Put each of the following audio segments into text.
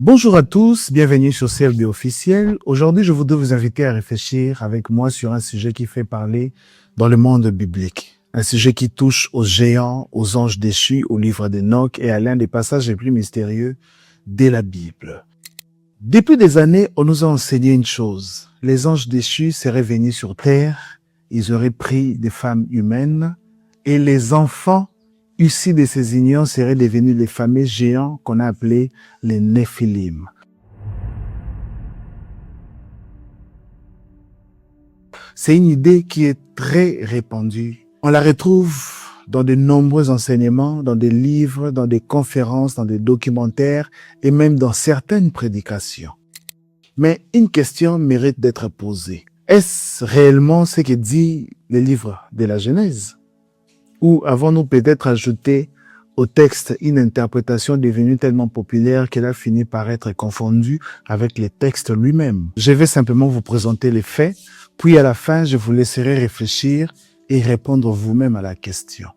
Bonjour à tous, bienvenue sur CLB officiel. Aujourd'hui, je voudrais vous inviter à réfléchir avec moi sur un sujet qui fait parler dans le monde biblique. Un sujet qui touche aux géants, aux anges déchus, au livre d'Enoch et à l'un des passages les plus mystérieux de la Bible. Depuis des années, on nous a enseigné une chose. Les anges déchus seraient venus sur terre, ils auraient pris des femmes humaines et les enfants issus de ces unions seraient devenus les fameux géants qu'on a appelés les Néphilim. C'est une idée qui est très répandue. On la retrouve dans de nombreux enseignements, dans des livres, dans des conférences, dans des documentaires et même dans certaines prédications. Mais une question mérite d'être posée. Est-ce réellement ce que dit le livre de la Genèse? Ou avons-nous peut-être ajouté au texte une interprétation devenue tellement populaire qu'elle a fini par être confondue avec le texte lui-même? Je vais simplement vous présenter les faits, puis à la fin, je vous laisserai réfléchir et répondre vous-même à la question.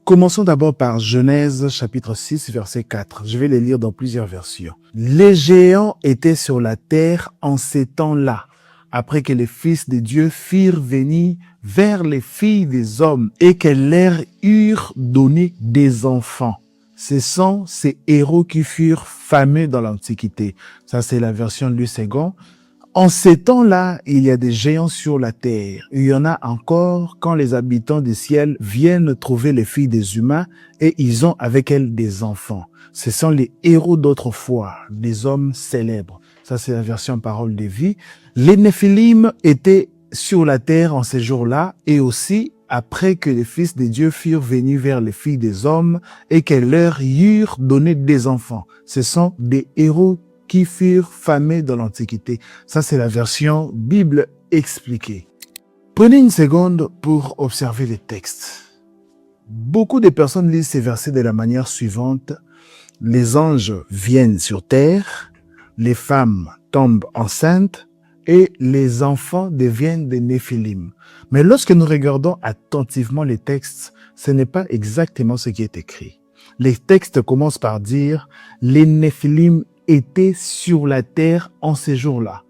Commençons d'abord par Genèse chapitre 6, verset 4. Je vais les lire dans plusieurs versions. Les géants étaient sur la terre en ces temps-là, après que les fils de Dieu firent venir vers les filles des hommes et qu'elles leur eurent donné des enfants. Ce sont ces héros qui furent fameux dans l'Antiquité. Ça, c'est la version Louis II. En ces temps-là, il y a des géants sur la terre. Il y en a encore quand les habitants du ciel viennent trouver les filles des humains et ils ont avec elles des enfants. Ce sont les héros d'autrefois, des hommes célèbres. Ça, c'est la version Parole de vie. Les Néphilim étaient sur la terre en ces jours-là et aussi après que les fils de Dieu furent venus vers les filles des hommes et qu'elles leur eurent donné des enfants. Ce sont des héros qui furent fameux dans l'Antiquité. Ça, c'est la version Bible expliquée. Prenez une seconde pour observer les textes. Beaucoup de personnes lisent ces versets de la manière suivante. Les anges viennent sur terre, les femmes tombent enceintes et les enfants deviennent des Néphilim. Mais lorsque nous regardons attentivement les textes, ce n'est pas exactement ce qui est écrit. Les textes commencent par dire « Les Néphilim étaient sur la terre en ces jours-là ».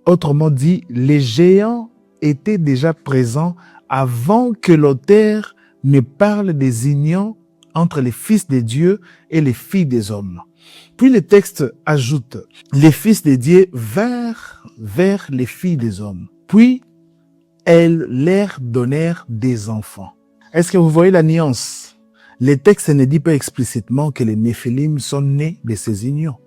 Autrement dit, les géants étaient déjà présents avant que l'auteur ne parle des unions entre les fils de Dieu et les filles des hommes. Puis le texte ajoute, les fils de Dieu vinrent vers les filles des hommes. Puis, elles leur donnèrent des enfants. Est-ce que vous voyez la nuance? Le texte ne dit pas explicitement que les Néphilim sont nés de ces unions.